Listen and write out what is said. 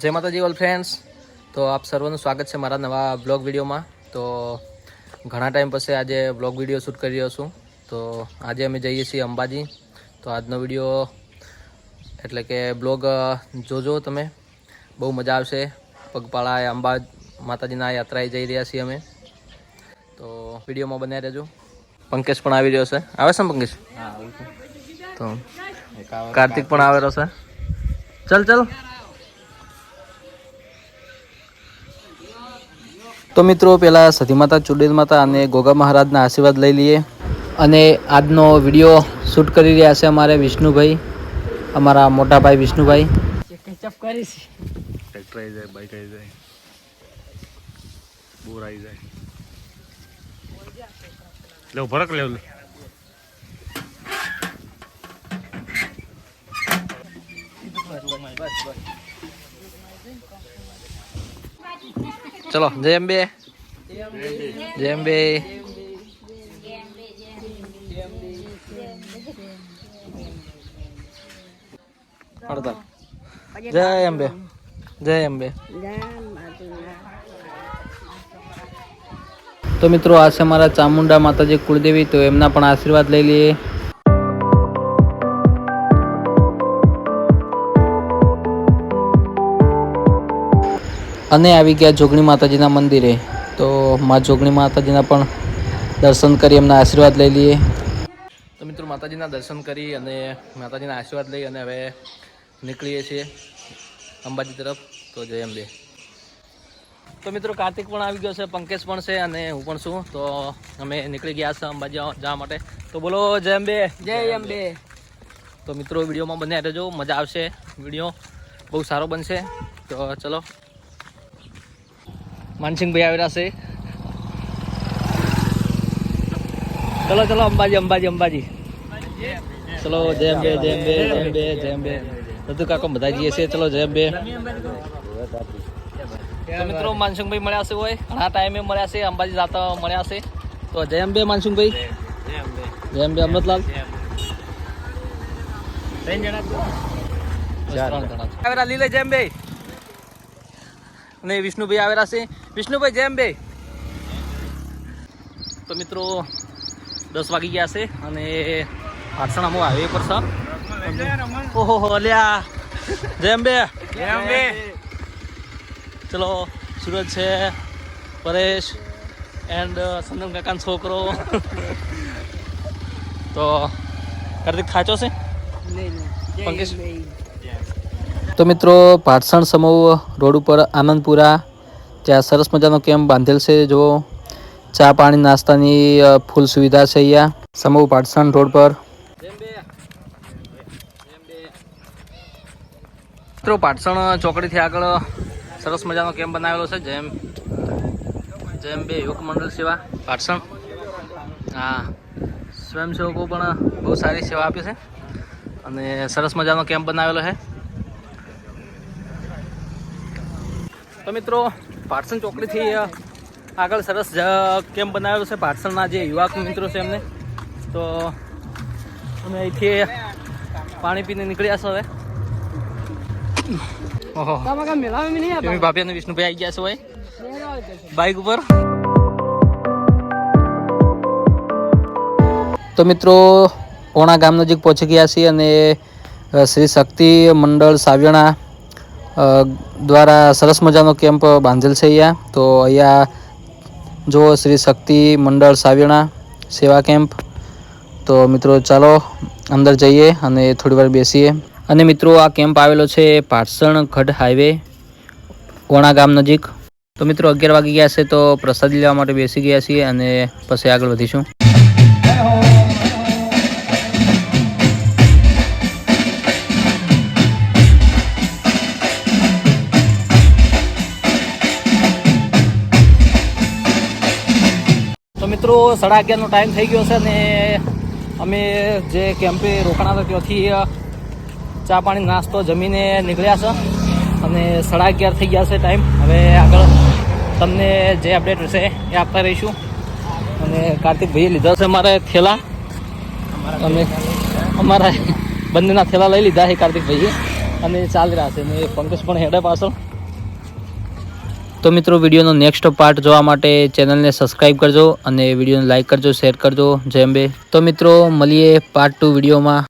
જય માતાજી all friends. તો આપ સર્વનું સ્વાગત છે મારા નવા બ્લોગ વિડીયોમાં. તો ઘણા ટાઈમ પછી આજે બ્લોગ વિડીયો શૂટ કરી રહ્યો છું. તો આજે અમે જઈએ છીએ અંબાજી. તો આજનો વિડીયો એટલે કે બ્લોગ જોજો તમે, બહુ મજા આવશે. પગપાળા અંબા માતાજીના યાત્રાએ જઈ રહ્યા છીએ અમે. તો વિડીયોમાં બન્યા રહેજો. પંકેશ પણ આવી રહ્યો છે. આવે છે ને પંકેશ? તો કાર્તિક પણ આવેલો છે. ચલ ચલ. તો મિત્રો પહેલાં સતી માતા, ચુડેલ માતા અને ગોગા મહારાજના આશીર્વાદ લઈ લઈએ. અને આજનો વિડીયો શૂટ કરી રહ્યા છે અમારે વિષ્ણુભાઈ, અમારા મોટા ભાઈ વિષ્ણુભાઈ. ટ્રેક્ટર આવી જાય, બાઈક આવી જાય, બોર આવી જાય. લેવું ફરક લેવું. ચલો જય અંબે. જય અંબે. જય અંબે. જય અંબે. તો મિત્રો આ છે અમારા ચામુંડા માતાજી કુળદેવી. તો એમના પણ આશીર્વાદ લઈ લઈએ. અને આવી ગયા જોગણી માતાજીના મંદિરે. તો માં જોગણી માતાજીના પણ દર્શન કરી એમના આશીર્વાદ લઈ લઈએ. તો મિત્રો માતાજીના દર્શન કરી અને માતાજીના આશીર્વાદ લઈ અને હવે નીકળીએ છીએ અંબાજી તરફ. તો જય અંબે. તો મિત્રો કાર્તિક પણ આવી ગયો છે, પંકેશ પણ છે અને હું પણ છું. તો અમે નીકળી ગયા છે અંબાજી જવા માટે. તો બોલો જય અંબે. જય અંબે. તો મિત્રો વિડીયોમાં બન્યા રહેજો, મજા આવશે. વિડીયો બહુ સારો બનશે. તો ચલો. માનસિંહભાઈ આવેલા છે. ચલો ચલો અંબાજી અંબાજી અંબાજી. ચલો જય અંબે જય અંબે જય અંબે જય અંબે. બધું કાકો બધા જઈએ છે. ચલો જય અંબે. તો મિત્રો માનસિંહભાઈ મળ્યા છે, હોય ઘણા ટાઈમે મળ્યા છે, અંબાજી જતા મળ્યા છે. તો જય અંબે માનસિંહભાઈ. જય અંબે અમૃતલાલ. આવેલા લીલે જય અંબે. અને વિષ્ણુભાઈ આવેલા છે. વિષ્ણુભાઈ જય અંબે. તો મિત્રો 10 વાગી ગયા છે અને પાટસણામાં હાઈવે પર છે. ઓહો અલ્યા. જય અંબે. જય અંબે. ચલો સુરજ છે, પરેશ એન્ડ સંદન કાકાનો છોકરો. તો કાર્તિક ખાચો છે. પંકેશ. તો મિત્રો પાટસણ સમૂહ રોડ ઉપર આનંદપુરા, ત્યાં સરસ મજાનો કેમ્પ બાંધેલ છે. જો ચા પાણી નાસ્તાની ફૂલ સુવિધા છે અહીંયા સમૂહ પાટસણ રોડ પર. મિત્રો પાટસણ ચોકડીથી આગળ સરસ મજાનો કેમ્પ બનાવેલો છે. જેમ બે યુવક મંડળ સેવા પાટસણ. હા, સ્વયંસેવકો પણ બહુ સારી સેવા આપે છે અને સરસ મજાનો કેમ્પ બનાવેલો છે. તો મિત્રો પાટસણ ચોકડીથી આગળ સરસ કેમ્પ બનાવેલો છે પાટસણના જે યુવક મિત્રો છે એમને. તો અમે અહીંથી પાણી પીને નીકળ્યા છે હવે. ઓહો ભાભી અને વિષ્ણુભાઈ આવી ગયા છે હોય બાઇક ઉપર. તો મિત્રો ઓણા ગામ નજીક પહોંચી ગયા છીએ અને શ્રી શક્તિ મંડળ સાવ્યણા દ્વારા સરસ મજાનો કેમ્પ બાંધેલ છે અહીંયા. તો અહીંયા જો શ્રી શક્તિ મંડળ સાવ્યણા સેવા કેમ્પ. તો મિત્રો ચાલો અંદર જઈએ અને થોડી વાર બેસીએ. અને મિત્રો આ કેમ્પ આવેલો છે પાટસણ ખડ હાઈવે ઓણા ગામ નજીક. તો મિત્રો 11 વાગી ગયા છે. તો પ્રસાદી લેવા માટે બેસી ગયા છીએ અને પછી આગળ વધીશું. મિત્રો 11:30નો ટાઈમ થઈ ગયો છે અને અમે જે કેમ્પે રોકાણા હતા ત્યાંથી ચા પાણી નાસ્તો જમીને નીકળ્યા છે અને 11:30 થઈ ગયા છે ટાઈમ. હવે આગળ તમને જે અપડેટ હશે એ આપતા રહીશું. અને કાર્તિકભાઈએ લીધા છે અમારે થેલા. અમે અમારા બંનેના થેલા લઈ લીધા છે કાર્તિકભાઈએ અને ચાલી રહ્યા છે. અને પંકજ પણ હેડે પાછળ. તો મિત્રો વિડીયોનો નેક્સ્ટ પાર્ટ જોવા માટે ચેનલને સબસ્ક્રાઈબ કરજો અને વિડીયોને લાઇક કરજો, શેર કરજો. જય અંબે. તો મિત્રો મળીએ પાર્ટ 2 વિડીયોમાં.